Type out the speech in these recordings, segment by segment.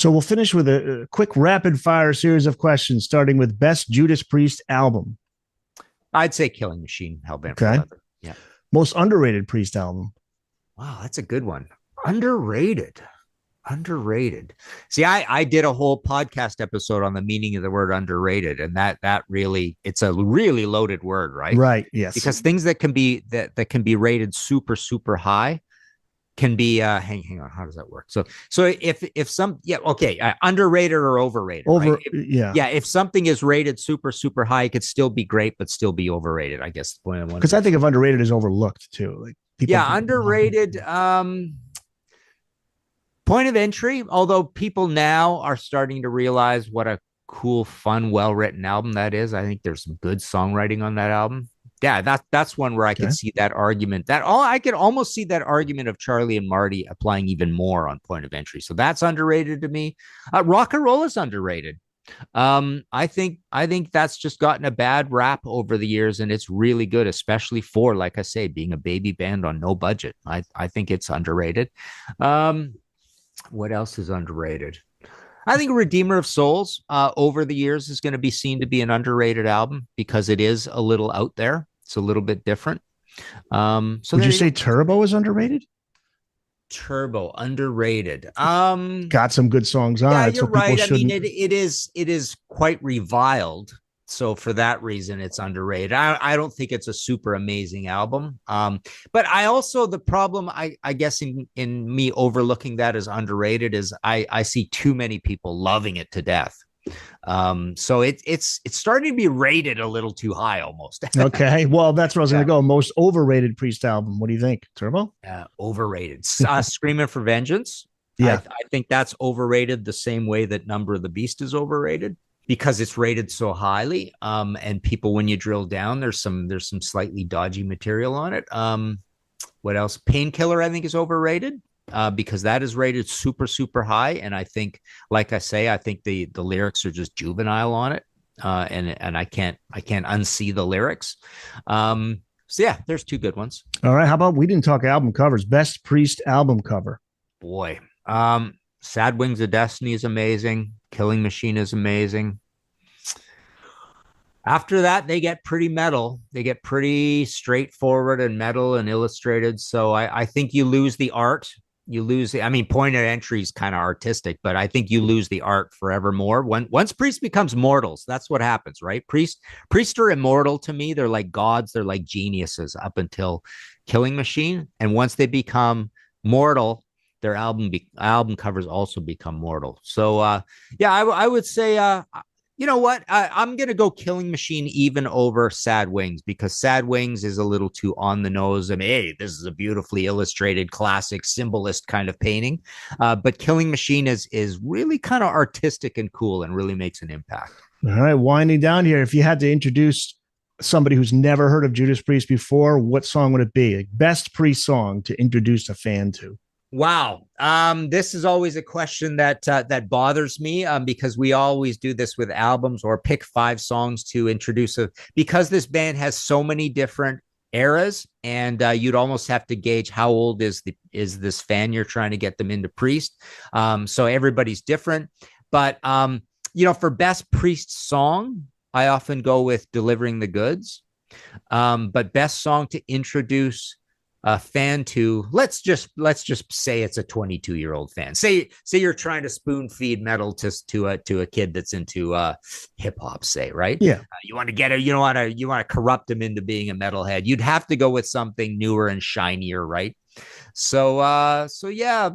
So we'll finish with a quick rapid fire series of questions, starting with best Judas Priest album. I'd say Killing Machine, Hellbent for Okay. Leather. Yeah. Most underrated Priest album. Wow, that's a good one. Underrated. Underrated. See, I did a whole podcast episode on the meaning of the word underrated, and that really, it's a really loaded word, right? Right. Yes. Because things that can be rated super super high can be hang on, how does that work? So if some, yeah, okay, underrated or overrated, right? Yeah. Yeah, if something is rated super super high, it could still be great but still be overrated, I guess the point I wanted Because I to think say. of underrated is overlooked too. Like people. Yeah, underrated. Point of entry, although people now are starting to realize what a cool, fun, well-written album that is. I think there's some good songwriting on that album. Yeah, that's one where I could Okay. see that argument. That all I could almost see that argument of Charlie and Marty applying even more on Point of Entry. So that's underrated to me. Rock and roll is underrated. I think that's just gotten a bad rap over the years, and it's really good, especially for, like I say, being a baby band on no budget. I think it's underrated. What else is underrated? I think Redeemer of Souls over the years is going to be seen to be an underrated album because it is a little out there. It's a little bit different. So Would there you you say go. Turbo is underrated? Turbo underrated. Got some good songs Yeah, on it, so you're people right. I mean, shouldn't. it is quite reviled. So for that reason, it's underrated. I don't think it's a super amazing album. But I also, the problem I guess in me overlooking that as underrated is I see too many people loving it to death. So it's starting to be rated a little too high almost. Okay. Well, that's where I was going Yeah. to go. Most overrated Priest album. What do you think? Turbo? Overrated. Screaming for Vengeance. Yeah. I think that's overrated the same way that Number of the Beast is overrated because it's rated so highly. And people, when you drill down, there's some slightly dodgy material on it. What else? Painkiller, I think, is overrated. Because that is rated super super high, and I think, like I say, I think the lyrics are just juvenile on it, and I can't unsee the lyrics. So yeah, there's two good ones. All right. How about we didn't talk album covers? Best Priest album cover. Boy, Sad Wings of Destiny is amazing. Killing Machine is amazing. After that, they get pretty metal. They get pretty straightforward and metal and illustrated. So I think you lose the art. You lose I mean, Point of Entry is kind of artistic, but I think you lose the art forevermore. Once Priest becomes mortals, that's what happens, right? Priests are immortal to me. They're like gods. They're like geniuses up until Killing Machine. And once they become mortal, their album covers also become mortal. So yeah, I would say you know what? I'm going to go Killing Machine even over Sad Wings because Sad Wings is a little too on the nose. I mean, hey, this is a beautifully illustrated classic symbolist kind of painting. But Killing Machine is really kind of artistic and cool and really makes an impact. All right. Winding down here. If you had to introduce somebody who's never heard of Judas Priest before, what song would it be? Like, best Priest song to introduce a fan to? Wow. This is always a question that bothers me because we always do this with albums or pick 5 songs to introduce because this band has so many different eras and you'd almost have to gauge how old is this fan you're trying to get them into Priest. So everybody's different, but for best Priest song, I often go with Delivering the Goods. But best song to introduce a fan to, let's just say it's a 22-year-old fan. Say you're trying to spoon feed metal to a kid that's into hip hop, say, right? Yeah. You want to get it, you want to corrupt him into being a metalhead. You'd have to go with something newer and shinier, right? So yeah,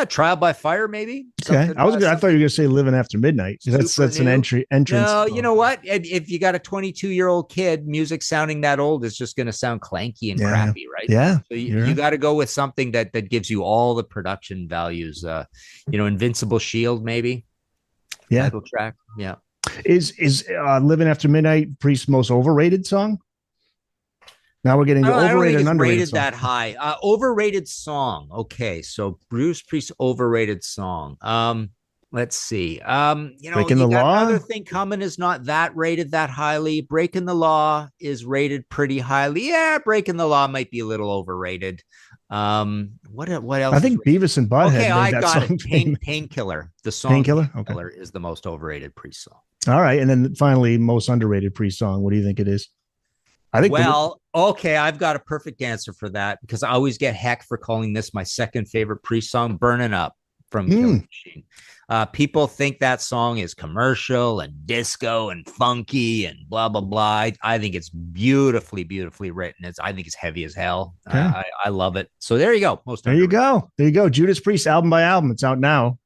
Trial by Fire, maybe. Okay. I thought you were going to say Living After Midnight. That's an new. entrance. No, you know what? If you got a 22-year-old kid, music sounding that old is just going to sound clanky and crappy, right? Yeah. So you got to go with something that gives you all the production values. Invincible Shield, maybe. Yeah. Title track. Yeah. Is Living After Midnight Priest's most overrated song? Now we're getting overrated and underrated. Rated that high. Overrated song. Okay, so Bruce Priest overrated song. Let's see. Breaking the got Law. Another Thing Coming is not that rated that highly. Breaking the Law is rated pretty highly. Yeah, Breaking the Law might be a little overrated. What I else is think Beavis and okay? Butthead made I that got it. song famous. Painkiller. The song Painkiller. Okay. Painkiller is the most overrated Priest song. All right. And then finally, most underrated Priest song. What do you think it is? I think the Well, okay, I've got a perfect answer for that because I always get heck for calling this my second favorite Priest song, "Burning Up" from Killing Machine. People think that song is commercial and disco and funky and blah blah blah. I think it's beautifully, beautifully written. I think it's heavy as hell. okay. I love it. So there you go. Most There you underrated. go. There you go. Judas Priest album by album. It's out now.